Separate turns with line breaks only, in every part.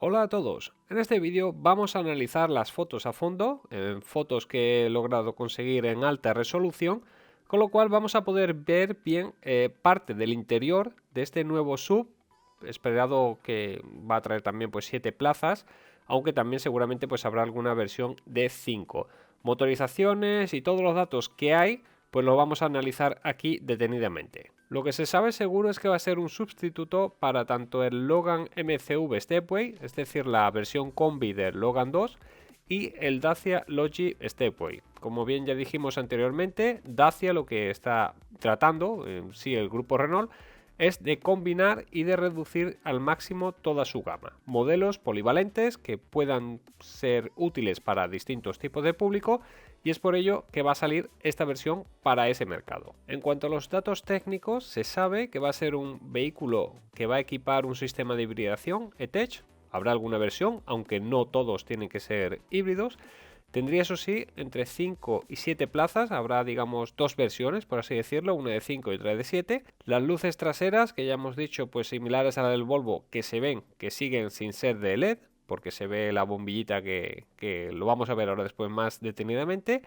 Hola a todos, en este vídeo vamos a analizar las fotos a fondo, fotos que he logrado conseguir en alta resolución, con lo cual vamos a poder ver bien parte del interior de este nuevo SUV, esperado que va a traer también pues 7 plazas, aunque también seguramente pues habrá alguna versión de 5. Motorizaciones y todos los datos que hay pues lo vamos a analizar aquí detenidamente. Lo que se sabe seguro es que va a ser un sustituto para tanto el Logan MCV Stepway, es decir, la versión combi del Logan 2, y el Dacia Logi Stepway. Como bien ya dijimos anteriormente, Dacia lo que está tratando, sí, el grupo Renault, es de combinar y de reducir al máximo toda su gama. Modelos polivalentes que puedan ser útiles para distintos tipos de público, y es por ello que va a salir esta versión para ese mercado. En cuanto a los datos técnicos, se sabe que va a ser un vehículo que va a equipar un sistema de hibridación E-Tech. Habrá alguna versión, aunque no todos tienen que ser híbridos. Tendría, eso sí, entre 5 y 7 plazas, habrá digamos dos versiones, por así decirlo, una de 5 y otra de 7. Las luces traseras, que ya hemos dicho, pues similares a la del Volvo, que se ven, que siguen sin ser de LED, porque se ve la bombillita que lo vamos a ver ahora después más detenidamente.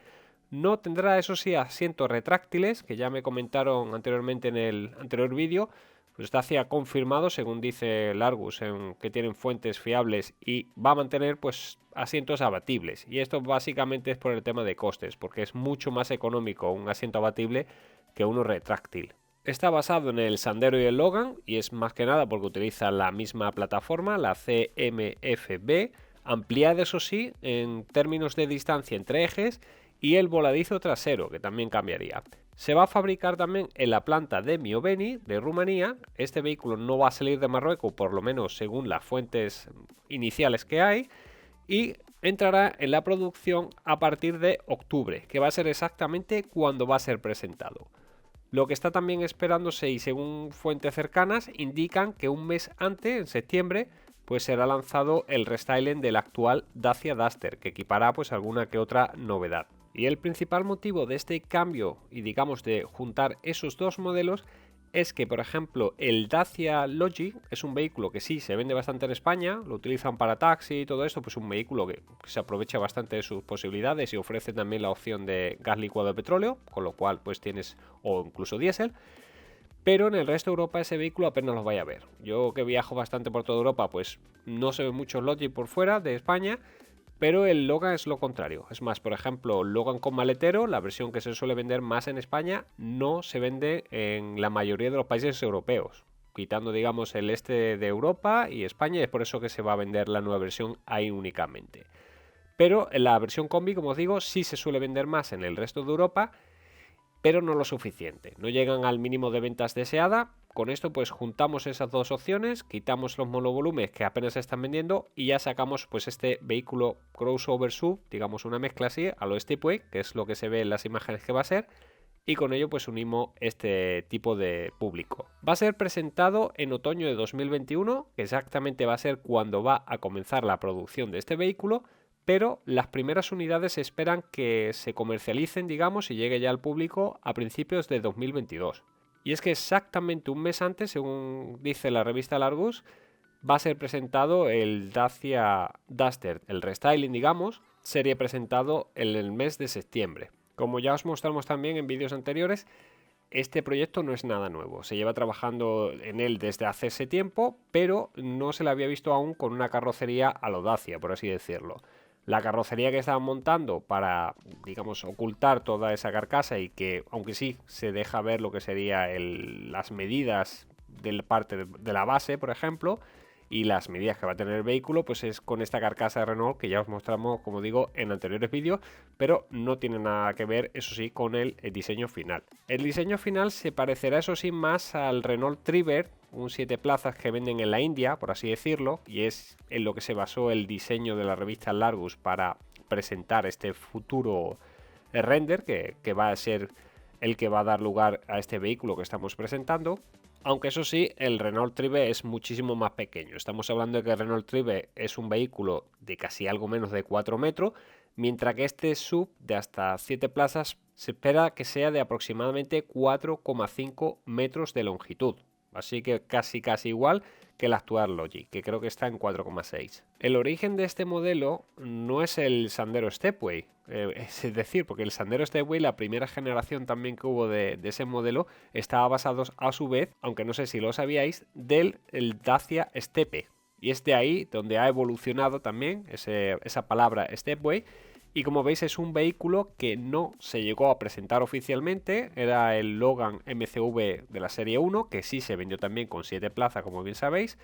No tendrá, eso sí, asientos retráctiles, que ya me comentaron anteriormente en el anterior vídeo. Pues Dacia confirmado, según dice Largus, que tienen fuentes fiables y va a mantener pues asientos abatibles. Y esto básicamente es por el tema de costes, porque es mucho más económico un asiento abatible que uno retráctil. Está basado en el Sandero y el Logan y es más que nada porque utiliza la misma plataforma, la CMFB, ampliada eso sí en términos de distancia entre ejes y el voladizo trasero, que también cambiaría. Se va a fabricar también en la planta de Mioveni, de Rumanía. Este vehículo no va a salir de Marruecos, por lo menos según las fuentes iniciales que hay, y entrará en la producción a partir de octubre, que va a ser exactamente cuando va a ser presentado. Lo que está también esperándose y según fuentes cercanas indican que un mes antes, en septiembre, pues será lanzado el restyling del actual Dacia Duster, que equipará pues alguna que otra novedad. Y el principal motivo de este cambio y digamos de juntar esos dos modelos es que, por ejemplo, el Dacia Logi es un vehículo que sí se vende bastante en España, lo utilizan para taxi y todo esto, pues un vehículo que se aprovecha bastante de sus posibilidades y ofrece también la opción de gas licuado de petróleo, con lo cual pues tienes, o incluso diésel, pero en el resto de Europa ese vehículo apenas lo vaya a ver. Yo que viajo bastante por toda Europa, pues no se ven muchos Logi por fuera de España, pero el Logan es lo contrario. Es más, por ejemplo, Logan con maletero, la versión que se suele vender más en España, no se vende en la mayoría de los países europeos, quitando, digamos, el este de Europa y España, y es por eso que se va a vender la nueva versión ahí únicamente. Pero la versión combi, como os digo, sí se suele vender más en el resto de Europa, pero no lo suficiente. No llegan al mínimo de ventas deseada. Con esto pues juntamos esas dos opciones, quitamos los monovolumes que apenas se están vendiendo y ya sacamos pues este vehículo crossover SUV, digamos una mezcla así a lo Stepway, que es lo que se ve en las imágenes que va a ser, y con ello pues unimos este tipo de público. Va a ser presentado en otoño de 2021, que exactamente va a ser cuando va a comenzar la producción de este vehículo, pero las primeras unidades se esperan que se comercialicen, digamos, y llegue ya al público a principios de 2022. Y es que exactamente un mes antes, según dice la revista Largus, va a ser presentado el Dacia Duster, el restyling, digamos, sería presentado en el mes de septiembre. Como ya os mostramos también en vídeos anteriores, este proyecto no es nada nuevo, se lleva trabajando en él desde hace ese tiempo, pero no se le había visto aún con una carrocería a lo Dacia, por así decirlo. La carrocería que estaban montando para, digamos, ocultar toda esa carcasa y que, aunque sí se deja ver lo que sería las medidas de parte de la base, por ejemplo, y las medidas que va a tener el vehículo, pues es con esta carcasa de Renault que ya os mostramos, como digo, en anteriores vídeos, pero no tiene nada que ver, eso sí, con el diseño final. El diseño final se parecerá, eso sí, más al Renault Triber, un 7 plazas que venden en la India, por así decirlo, y es en lo que se basó el diseño de la revista Largus para presentar este futuro render que va a ser el que va a dar lugar a este vehículo que estamos presentando. Aunque eso sí, el Renault Tribe es muchísimo más pequeño. Estamos hablando de que el Renault Tribe es un vehículo de casi algo menos de 4 metros, mientras que este SUV de hasta 7 plazas se espera que sea de aproximadamente 4,5 metros de longitud. Así que casi igual que el actual Logic, que creo que está en 4,6. El origen de este modelo no es el Sandero Stepway, es decir, porque el Sandero Stepway, la primera generación también que hubo de ese modelo, estaba basado a su vez, aunque no sé si lo sabíais, del Dacia Steppe. Y es de ahí donde ha evolucionado también esa palabra Stepway. Y como veis es un vehículo que no se llegó a presentar oficialmente, era el Logan MCV de la serie 1, que sí se vendió también con 7 plazas, como bien sabéis,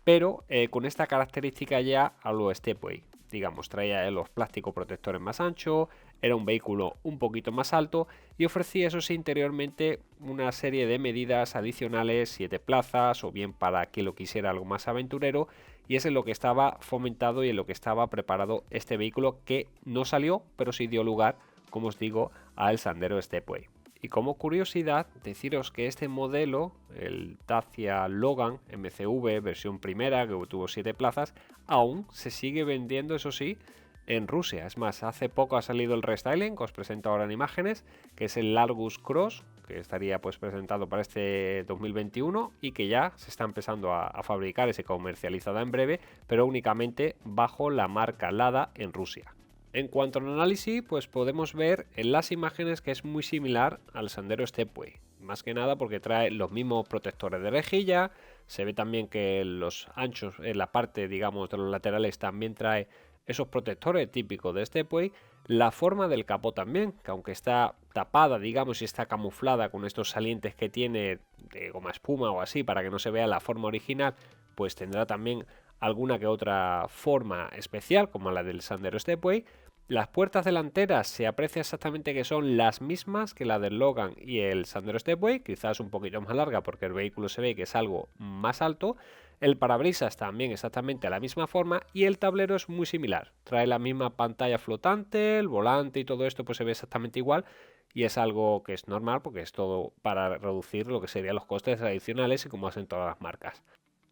pero con esta característica ya a lo Stepway. Digamos, traía los plásticos protectores más anchos, era un vehículo un poquito más alto y ofrecía, eso sí, interiormente una serie de medidas adicionales, 7 plazas o bien para quien lo quisiera algo más aventurero, y es en lo que estaba fomentado y en lo que estaba preparado este vehículo, que no salió, pero sí dio lugar, como os digo, al Sandero Stepway. Y como curiosidad, deciros que este modelo, el Dacia Logan MCV versión primera, que tuvo 7 plazas, aún se sigue vendiendo, eso sí, en Rusia. Es más, hace poco ha salido el restyling, que os presento ahora en imágenes, que es el Largus Cross, que estaría pues presentado para este 2021 y que ya se está empezando a fabricar y se comercializará en breve, pero únicamente bajo la marca Lada en Rusia. En cuanto al análisis, pues podemos ver en las imágenes que es muy similar al Sandero Stepway. Más que nada porque trae los mismos protectores de rejilla. Se ve también que los anchos, en la parte, digamos, de los laterales también trae esos protectores típicos de Stepway. La forma del capó también, que aunque está tapada, digamos, y está camuflada con estos salientes que tiene de goma espuma o así, para que no se vea la forma original, pues tendrá también alguna que otra forma especial, como la del Sandero Stepway. Las puertas delanteras se aprecia exactamente que son las mismas que la del Logan y el Sandero Stepway, quizás un poquito más larga porque el vehículo se ve que es algo más alto. El parabrisas también exactamente de la misma forma y el tablero es muy similar. Trae la misma pantalla flotante, el volante y todo esto pues se ve exactamente igual, y es algo que es normal porque es todo para reducir lo que serían los costes adicionales y como hacen todas las marcas.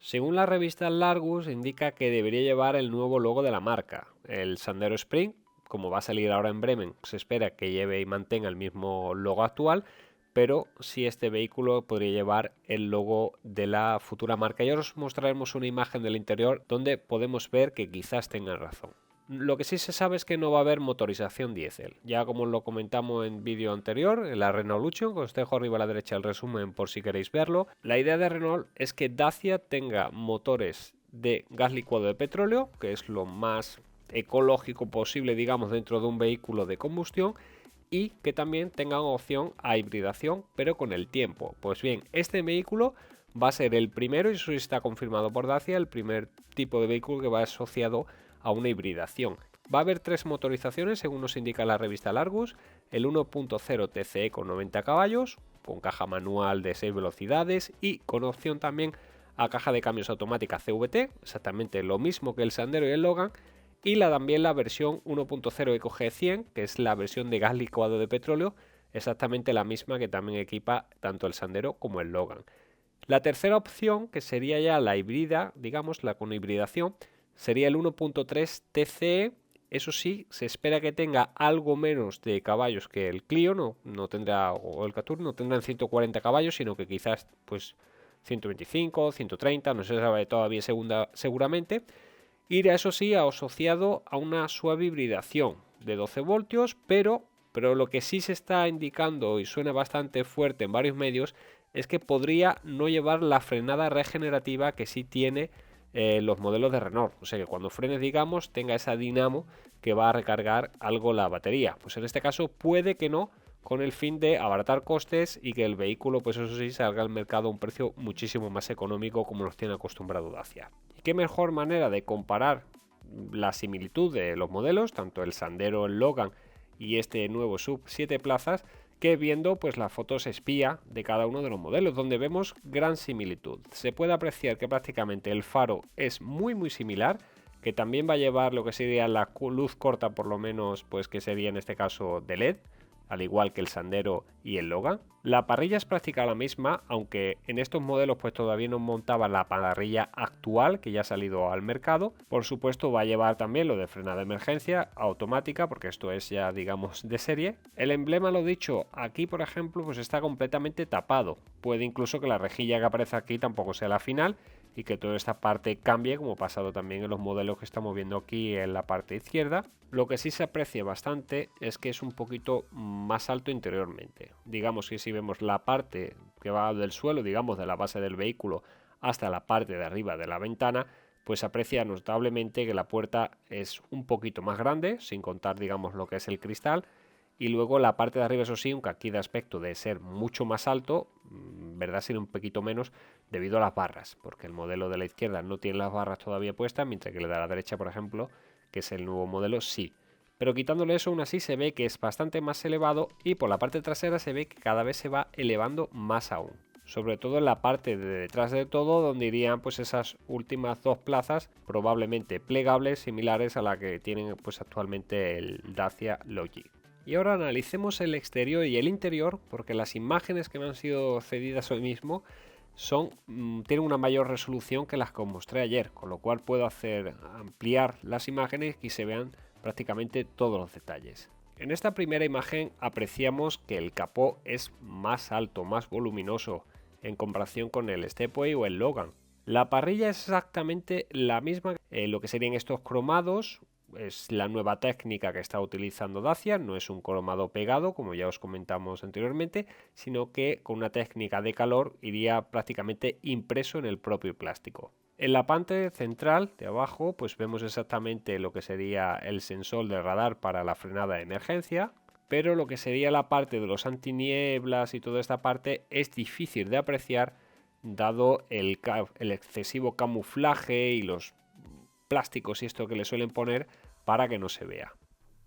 Según la revista Largus, indica que debería llevar el nuevo logo de la marca, el Sandero Spring. Como va a salir ahora en Bremen, se espera que lleve y mantenga el mismo logo actual, pero sí este vehículo podría llevar el logo de la futura marca. Y ahora os mostraremos una imagen del interior donde podemos ver que quizás tengan razón. Lo que sí se sabe es que no va a haber motorización diésel. Ya como lo comentamos en vídeo anterior, en la Renaulution, que os dejo arriba a la derecha el resumen por si queréis verlo, la idea de Renault es que Dacia tenga motores de gas licuado de petróleo, que es lo más ecológico posible, digamos, dentro de un vehículo de combustión, y que también tengan opción a hibridación, pero con el tiempo. Pues bien, este vehículo va a ser el primero, y eso sí está confirmado por Dacia, el primer tipo de vehículo que va asociado a una hibridación. Va a haber 3 motorizaciones, según nos indica la revista Largus: el 1.0 TCE con 90 caballos, con caja manual de 6 velocidades y con opción también a caja de cambios automática CVT, exactamente lo mismo que el Sandero y el Logan. Y también la versión 1.0 EcoG100, que es la versión de gas licuado de petróleo, exactamente la misma que también equipa tanto el Sandero como el Logan. La tercera opción, que sería ya la híbrida, digamos, la con hibridación, sería el 1.3 TCE. Eso sí, se espera que tenga algo menos de caballos que el Clio, no tendrá, o el Captur, no tendrán 140 caballos, sino que quizás pues 125, 130, no se sabe todavía seguramente. Irá, eso sí, asociado a una suave hibridación de 12 voltios, pero lo que sí se está indicando y suena bastante fuerte en varios medios es que podría no llevar la frenada regenerativa que sí tiene los modelos de Renault. O sea que cuando frenes, digamos, tenga esa dinamo que va a recargar algo la batería. Pues en este caso puede que no, con el fin de abaratar costes y que el vehículo, pues eso sí, salga al mercado a un precio muchísimo más económico como nos tiene acostumbrado Dacia. ¿Y qué mejor manera de comparar la similitud de los modelos, tanto el Sandero, el Logan y este nuevo sub 7 plazas, que viendo pues las fotos espía de cada uno de los modelos, donde vemos gran similitud? Se puede apreciar que prácticamente el faro es muy similar, que también va a llevar lo que sería la luz corta, por lo menos, pues que sería en este caso de LED, al igual que el Sandero y el Logan. La parrilla es prácticamente la misma, aunque en estos modelos pues todavía no montaba la parrilla actual que ya ha salido al mercado. Por supuesto va a llevar también lo de frenada de emergencia automática, porque esto es ya, digamos, de serie. El emblema, lo dicho, aquí por ejemplo pues está completamente tapado. Puede incluso que la rejilla que aparece aquí tampoco sea la final, y que toda esta parte cambie, como ha pasado también en los modelos que estamos viendo aquí en la parte izquierda. Lo que sí se aprecia bastante es que es un poquito más alto interiormente. Digamos que si vemos la parte que va del suelo, digamos de la base del vehículo hasta la parte de arriba de la ventana, pues se aprecia notablemente que la puerta es un poquito más grande, sin contar digamos lo que es el cristal. Y luego la parte de arriba, eso sí, aunque aquí de aspecto de ser mucho más alto, verdad sería un poquito menos debido a las barras, porque el modelo de la izquierda no tiene las barras todavía puestas, mientras que el de la derecha, por ejemplo, que es el nuevo modelo, sí. Pero quitándole eso, aún así se ve que es bastante más elevado y por la parte trasera se ve que cada vez se va elevando más aún. Sobre todo en la parte de detrás de todo, donde irían pues esas últimas dos plazas, probablemente plegables, similares a la que tienen pues actualmente el Dacia Logic. Y ahora analicemos el exterior y el interior, porque las imágenes que me han sido cedidas hoy mismo tienen una mayor resolución que las que os mostré ayer, con lo cual puedo ampliar las imágenes y se vean prácticamente todos los detalles. En esta primera imagen apreciamos que el capó es más alto, más voluminoso en comparación con el Stepway o el Logan. La parrilla es exactamente la misma, lo que serían estos cromados. Es la nueva técnica que está utilizando Dacia, no es un cromado pegado como ya os comentamos anteriormente, sino que con una técnica de calor iría prácticamente impreso en el propio plástico. En la parte central de abajo pues vemos exactamente lo que sería el sensor de radar para la frenada de emergencia, pero lo que sería la parte de los antinieblas y toda esta parte es difícil de apreciar dado el excesivo camuflaje y los plásticos y esto que le suelen poner para que no se vea.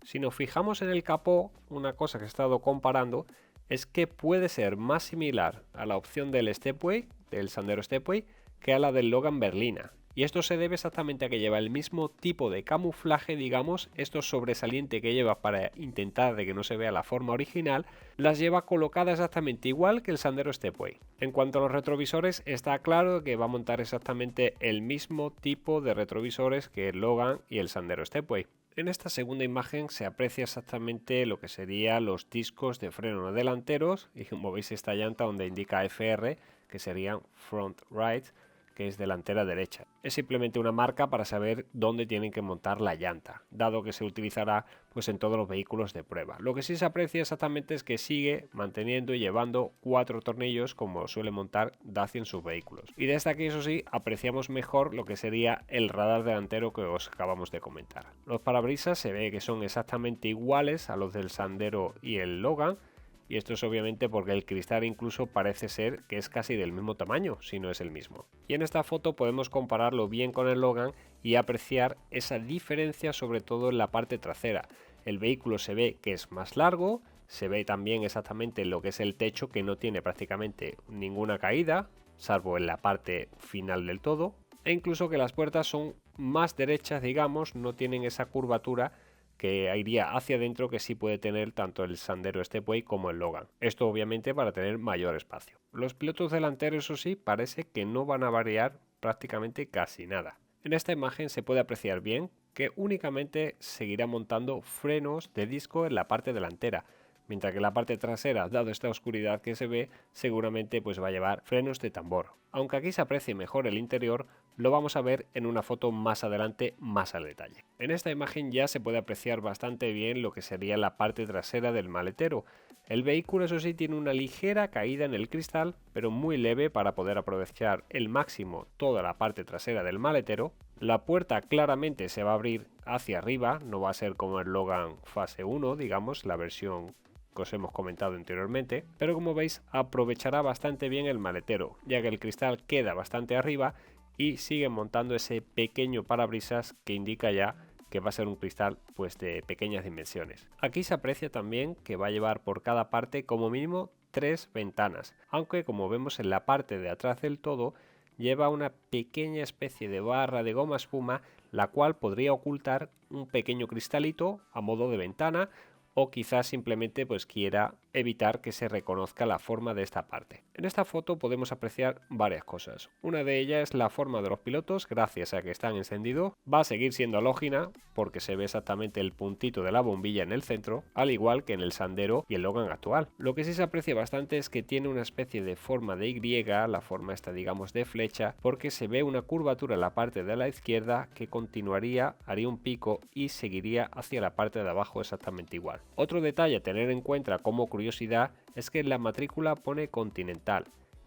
Si nos fijamos en el capó, una cosa que he estado comparando es que puede ser más similar a la opción del Stepway, del Sandero Stepway, que a la del Logan Berlina. Y esto se debe exactamente a que lleva el mismo tipo de camuflaje, digamos, esto sobresaliente que lleva para intentar de que no se vea la forma original, las lleva colocadas exactamente igual que el Sandero Stepway. En cuanto a los retrovisores, está claro que va a montar exactamente el mismo tipo de retrovisores que el Logan y el Sandero Stepway. En esta segunda imagen se aprecia exactamente lo que serían los discos de freno delanteros y como veis esta llanta donde indica FR, que serían Front Right, que es delantera derecha. Es simplemente una marca para saber dónde tienen que montar la llanta, dado que se utilizará pues en todos los vehículos de prueba. Lo que sí se aprecia exactamente es que sigue manteniendo y llevando 4 tornillos como suele montar Dacia en sus vehículos. Y desde aquí eso sí apreciamos mejor lo que sería el radar delantero que os acabamos de comentar. Los parabrisas se ve que son exactamente iguales a los del Sandero y el Logan, y esto es obviamente porque el cristal incluso parece ser que es casi del mismo tamaño, si no es el mismo. Y en esta foto podemos compararlo bien con el Logan y apreciar esa diferencia sobre todo en la parte trasera. El vehículo se ve que es más largo, se ve también exactamente lo que es el techo que no tiene prácticamente ninguna caída, salvo en la parte final del todo, e incluso que las puertas son más derechas, digamos, no tienen esa curvatura que iría hacia adentro que sí puede tener tanto el Sandero Stepway como el Logan. Esto obviamente para tener mayor espacio. Los pilotos delanteros eso sí parece que no van a variar prácticamente casi nada. En esta imagen se puede apreciar bien que únicamente seguirá montando frenos de disco en la parte delantera, mientras que la parte trasera, dado esta oscuridad que se ve, seguramente pues va a llevar frenos de tambor. Aunque aquí se aprecie mejor el interior, lo vamos a ver en una foto más adelante, más al detalle. En esta imagen ya se puede apreciar bastante bien lo que sería la parte trasera del maletero. El vehículo eso sí tiene una ligera caída en el cristal, pero muy leve para poder aprovechar el máximo toda la parte trasera del maletero. La puerta claramente se va a abrir hacia arriba, no va a ser como el Logan fase 1, digamos, la versión que os hemos comentado anteriormente, pero como veis aprovechará bastante bien el maletero, ya que el cristal queda bastante arriba y sigue montando ese pequeño parabrisas que indica ya que va a ser un cristal pues de pequeñas dimensiones. Aquí se aprecia también que va a llevar por cada parte como mínimo 3 ventanas, aunque como vemos en la parte de atrás del todo lleva una pequeña especie de barra de goma espuma, la cual podría ocultar un pequeño cristalito a modo de ventana, o quizás simplemente pues quiera evitar que se reconozca la forma de esta parte. En esta foto podemos apreciar varias cosas. Una de ellas es la forma de los pilotos, gracias a que están encendidos. Va a seguir siendo halógena porque se ve exactamente el puntito de la bombilla en el centro, al igual que en el Sandero y el Logan actual. Lo que sí se aprecia bastante es que tiene una especie de forma de Y, la forma esta digamos de flecha, porque se ve una curvatura en la parte de la izquierda que continuaría, haría un pico y seguiría hacia la parte de abajo exactamente igual. Otro detalle a tener en cuenta como curiosidad es que en la matrícula pone Continental,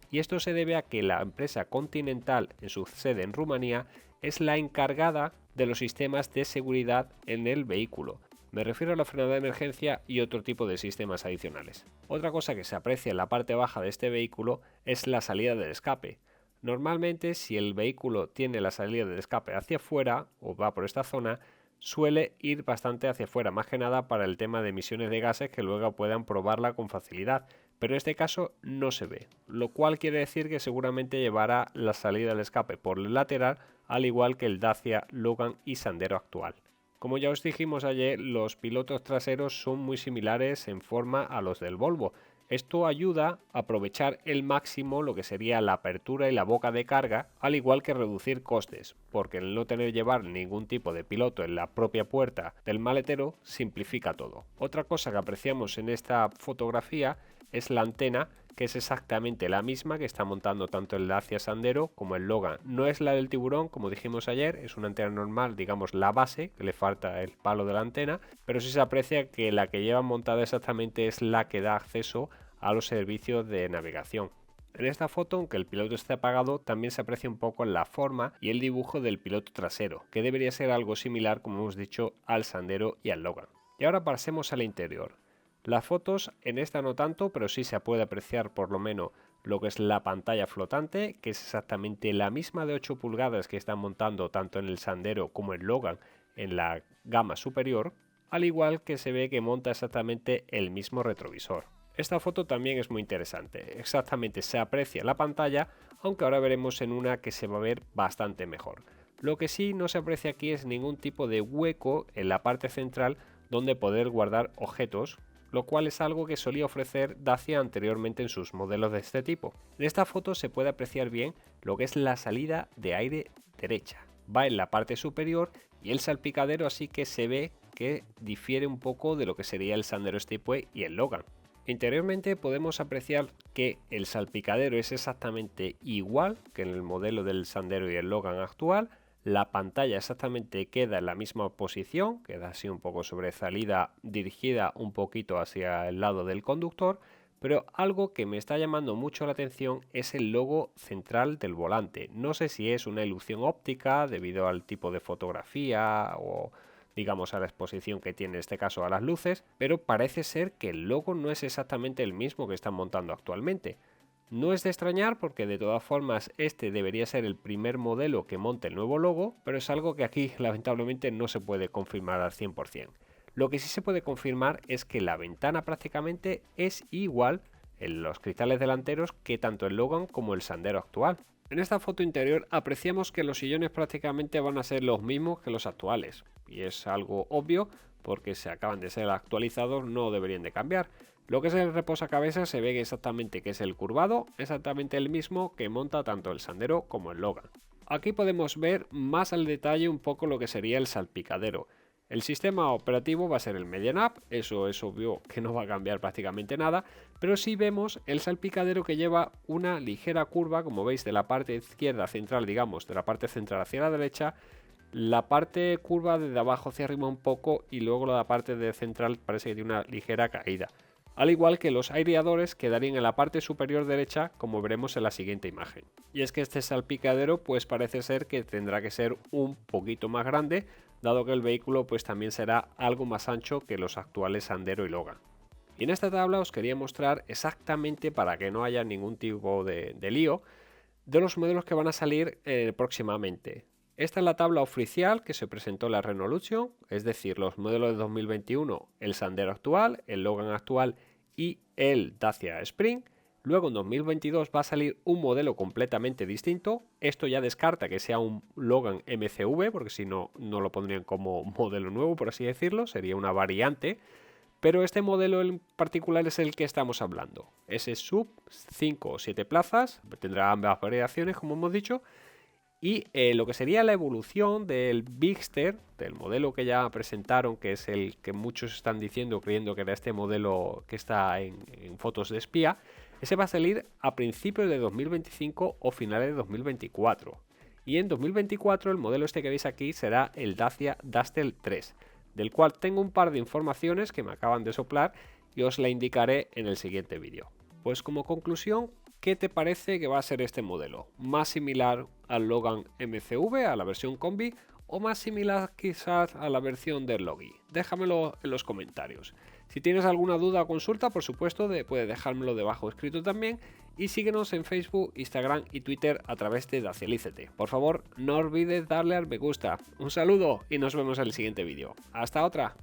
y esto se debe a que la empresa Continental en su sede en Rumanía es la encargada de los sistemas de seguridad en el vehículo. Me refiero a la frenada de emergencia y otro tipo de sistemas adicionales. Otra cosa que se aprecia en la parte baja de este vehículo es la salida del escape. Normalmente, si el vehículo tiene la salida del escape hacia afuera o va por esta zona, suele ir bastante hacia afuera, más que nada para el tema de emisiones de gases que luego puedan probarla con facilidad. Pero en este caso no se ve, lo cual quiere decir que seguramente llevará la salida del escape por el lateral, al igual que el Dacia, Logan y Sandero actual. Como ya os dijimos ayer, los pilotos traseros son muy similares en forma a los del Volvo. Esto ayuda a aprovechar el máximo lo que sería la apertura y la boca de carga, al igual que reducir costes, porque el no tener que llevar ningún tipo de piloto en la propia puerta del maletero simplifica todo. Otra cosa que apreciamos en esta fotografía es la antena, que es exactamente la misma que está montando tanto el Dacia Sandero como el Logan. No es la del Tiburón, como dijimos ayer, es una antena normal, digamos la base, que le falta el palo de la antena, pero sí se aprecia que la que llevan montada exactamente es la que da acceso a los servicios de navegación. En esta foto, aunque el piloto esté apagado, también se aprecia un poco la forma y el dibujo del piloto trasero, que debería ser algo similar, como hemos dicho, al Sandero y al Logan. Y ahora pasemos al interior. Las fotos en esta no tanto, pero sí se puede apreciar por lo menos lo que es la pantalla flotante, que es exactamente la misma de 8 pulgadas que están montando tanto en el Sandero como el Logan en la gama superior, al igual que se ve que monta exactamente el mismo retrovisor. Esta foto también es muy interesante, exactamente se aprecia la pantalla, aunque ahora veremos en una que se va a ver bastante mejor. Lo que sí no se aprecia aquí es ningún tipo de hueco en la parte central donde poder guardar objetos, lo cual es algo que solía ofrecer Dacia anteriormente en sus modelos de este tipo. En esta foto se puede apreciar bien lo que es la salida de aire derecha. Va en la parte superior y el salpicadero, así que se ve que difiere un poco de lo que sería el Sandero Stepway y el Logan. Interiormente podemos apreciar que el salpicadero es exactamente igual que en el modelo del Sandero y el Logan actual. La pantalla exactamente queda en la misma posición, queda así un poco sobresalida, dirigida un poquito hacia el lado del conductor, pero algo que me está llamando mucho la atención es el logo central del volante. No sé si es una ilusión óptica debido al tipo de fotografía o digamos a la exposición que tiene en este caso a las luces, pero parece ser que el logo no es exactamente el mismo que están montando actualmente. No es de extrañar porque de todas formas este debería ser el primer modelo que monte el nuevo logo, pero es algo que aquí lamentablemente no se puede confirmar al 100%. Lo que sí se puede confirmar es que la ventana prácticamente es igual en los cristales delanteros que tanto el Logan como el Sandero actual. En esta foto interior apreciamos que los sillones prácticamente van a ser los mismos que los actuales, y es algo obvio porque se acaban de ser actualizados, no deberían de cambiar. Lo que es el reposacabezas se ve exactamente que es el curvado, exactamente el mismo que monta tanto el Sandero como el Logan. Aquí podemos ver más al detalle un poco lo que sería el salpicadero. El sistema operativo va a ser el Median App, eso es obvio que no va a cambiar prácticamente nada, pero sí vemos el salpicadero que lleva una ligera curva, como veis, de la parte izquierda central, digamos, de la parte central hacia la derecha, la parte curva de abajo hacia arriba un poco y luego la parte de central parece que tiene una ligera caída. Al igual que los aireadores quedarían en la parte superior derecha, como veremos en la siguiente imagen. Y es que este salpicadero pues parece ser que tendrá que ser un poquito más grande, dado que el vehículo pues también será algo más ancho que los actuales Sandero y Logan. Y en esta tabla os quería mostrar exactamente, para que no haya ningún tipo de lío, de los modelos que van a salir próximamente. Esta es la tabla oficial que se presentó en la Renaulution, es decir, los modelos de 2021, el Sandero actual, el Logan actual y el Dacia Spring. Luego en 2022 va a salir un modelo completamente distinto. Esto ya descarta que sea un Logan MCV, porque si no, no lo pondrían como modelo nuevo, por así decirlo, sería una variante. pero este modelo en particular es el que estamos hablando. Ese sub 5 o 7 plazas, tendrá ambas variaciones como hemos dicho, y lo que sería la evolución del Bigster, del modelo que ya presentaron, que es el que muchos están diciendo, creyendo que era este modelo que está en fotos de espía, ese va a salir a principios de 2025 o finales de 2024. Y en 2024 el modelo este que veis aquí será el Dacia Duster 3, del cual tengo un par de informaciones que me acaban de soplar y os la indicaré en el siguiente vídeo. Pues como conclusión, ¿qué te parece que va a ser este modelo? ¿Más similar al Logan MCV, a la versión combi, o más similar quizás a la versión del Logi? Déjamelo en los comentarios. Si tienes alguna duda o consulta, por supuesto, puedes dejármelo debajo escrito también, y síguenos en Facebook, Instagram y Twitter a través de Dacialízate. Por favor, no olvides darle al me gusta. Un saludo y nos vemos en el siguiente vídeo. ¡Hasta otra!